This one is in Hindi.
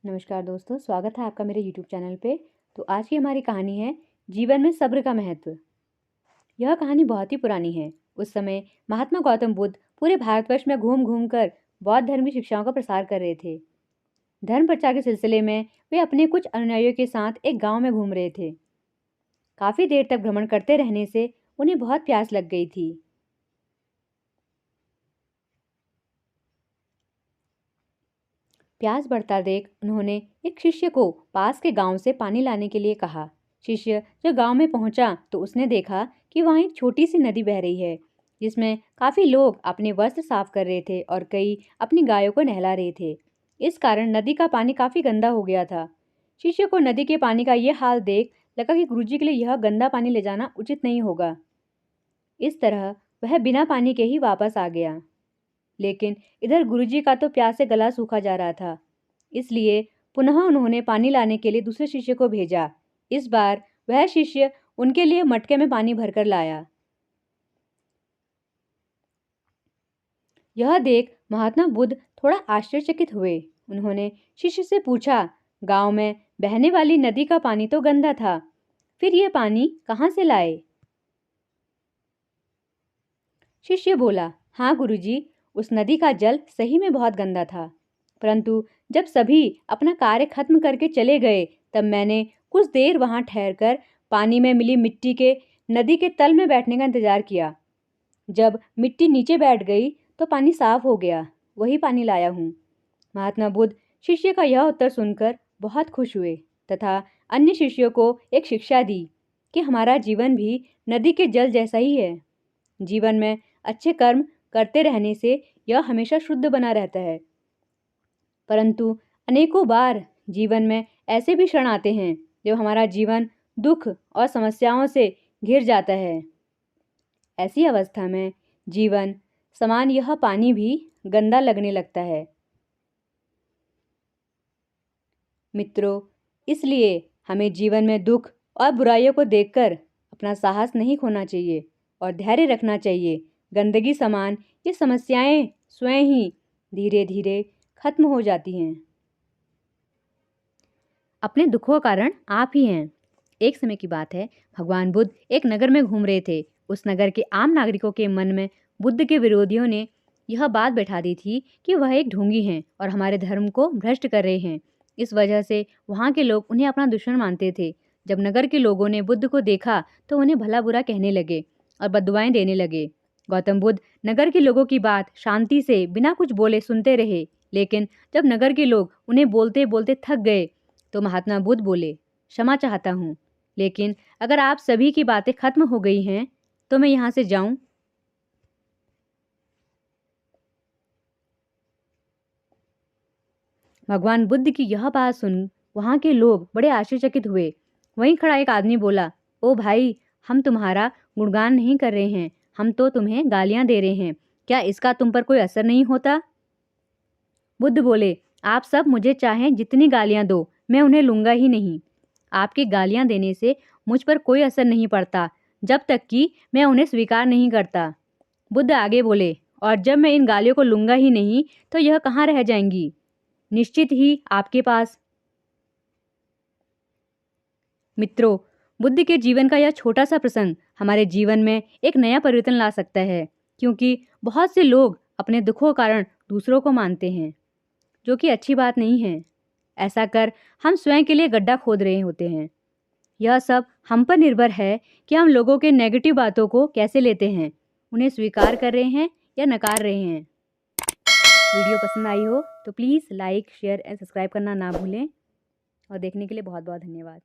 नमस्कार दोस्तों, स्वागत है आपका मेरे YouTube चैनल पे। तो आज की हमारी कहानी है जीवन में सब्र का महत्व। यह कहानी बहुत ही पुरानी है। उस समय महात्मा गौतम बुद्ध पूरे भारतवर्ष में घूम घूम कर बौद्ध धर्म की शिक्षाओं का प्रसार कर रहे थे। धर्म प्रचार के सिलसिले में वे अपने कुछ अनुयायियों के साथ एक गांव में घूम रहे थे। काफी देर तक भ्रमण करते रहने से उन्हें बहुत प्यास लग गई थी। प्यास बढ़ता देख उन्होंने एक शिष्य को पास के गांव से पानी लाने के लिए कहा। शिष्य जब गांव में पहुंचा तो उसने देखा कि वहां एक छोटी सी नदी बह रही है, जिसमें काफी लोग अपने वस्त्र साफ कर रहे थे और कई अपनी गायों को नहला रहे थे। इस कारण नदी का पानी काफी गंदा हो गया था। शिष्य को नदी के पानी का यह हाल देख लगा कि गुरुजी के लिए यह गंदा पानी ले जाना उचित नहीं होगा। इस तरह वह बिना पानी के ही वापस आ गया। लेकिन इधर गुरुजी का तो प्यास से गला सूखा जा रहा था, इसलिए पुनः उन्होंने पानी लाने के लिए दूसरे शिष्य को भेजा। इस बार वह शिष्य उनके लिए मटके में पानी भरकर लाया। यह देख महात्मा बुद्ध थोड़ा आश्चर्यचकित हुए। उन्होंने शिष्य से पूछा, गांव में बहने वाली नदी का पानी तो गंदा था, फिर यह पानी कहाँ से लाए? शिष्य बोला, हाँ गुरुजी, उस नदी का जल सही में बहुत गंदा था, परंतु जब सभी अपना कार्य खत्म करके चले गए तब मैंने कुछ देर वहां ठहरकर पानी में मिली मिट्टी के नदी के तल में बैठने का इंतजार किया। जब मिट्टी नीचे बैठ गई तो पानी साफ हो गया, वही पानी लाया हूँ। महात्मा बुद्ध शिष्य का यह उत्तर सुनकर बहुत खुश हुए तथा अन्य शिष्यों को एक शिक्षा दी कि हमारा जीवन भी नदी के जल जैसा ही है। जीवन में अच्छे कर्म करते रहने से यह हमेशा शुद्ध बना रहता है, परंतु अनेकों बार जीवन में ऐसे भी क्षण आते हैं जब हमारा जीवन दुख और समस्याओं से घिर जाता है। ऐसी अवस्था में जीवन समान यह पानी भी गंदा लगने लगता है। मित्रों, इसलिए हमें जीवन में दुख और बुराइयों को देखकर अपना साहस नहीं खोना चाहिए और धैर्य रखना चाहिए। गंदगी समान ये समस्याएं स्वयं ही धीरे धीरे खत्म हो जाती हैं। अपने दुखों का कारण आप ही हैं। एक समय की बात है, भगवान बुद्ध एक नगर में घूम रहे थे। उस नगर के आम नागरिकों के मन में बुद्ध के विरोधियों ने यह बात बैठा दी थी कि वह एक ढोंगी हैं और हमारे धर्म को भ्रष्ट कर रहे हैं। इस वजह से वहाँ के लोग उन्हें अपना दुश्मन मानते थे। जब नगर के लोगों ने बुद्ध को देखा तो उन्हें भला बुरा कहने लगे और बद्दुआएं देने लगे। गौतम बुद्ध नगर के लोगों की बात शांति से बिना कुछ बोले सुनते रहे, लेकिन जब नगर के लोग उन्हें बोलते बोलते थक गए तो महात्मा बुद्ध बोले, क्षमा चाहता हूँ, लेकिन अगर आप सभी की बातें खत्म हो गई हैं तो मैं यहाँ से जाऊं? भगवान बुद्ध की यह बात सुन वहाँ के लोग बड़े आश्चर्यचकित हुए। वहीं खड़ा एक आदमी बोला, ओ भाई, हम तुम्हारा गुणगान नहीं कर रहे हैं, हम तो तुम्हें गालियां दे रहे हैं। क्या इसका तुम पर कोई असर नहीं होता? बुद्ध बोले, आप सब मुझे चाहें जितनी गालियां दो, मैं उन्हें लूंगा ही नहीं। आपकी गालियां देने से मुझ पर कोई असर नहीं पड़ता जब तक कि मैं उन्हें स्वीकार नहीं करता। बुद्ध आगे बोले, और जब मैं इन गालियों को लूंगा ही नहीं तो यह कहाँ रह जाएंगी? निश्चित ही आपके पास। मित्रों, बुद्ध के जीवन का यह छोटा सा प्रसंग हमारे जीवन में एक नया परिवर्तन ला सकता है, क्योंकि बहुत से लोग अपने दुखों के कारण दूसरों को मानते हैं, जो कि अच्छी बात नहीं है। ऐसा कर हम स्वयं के लिए गड्ढा खोद रहे होते हैं। यह सब हम पर निर्भर है कि हम लोगों के नेगेटिव बातों को कैसे लेते हैं, उन्हें स्वीकार कर रहे हैं या नकार रहे हैं। वीडियो पसंद आई हो तो please like, share and subscribe करना ना भूलें और देखने के लिए बहुत बहुत धन्यवाद।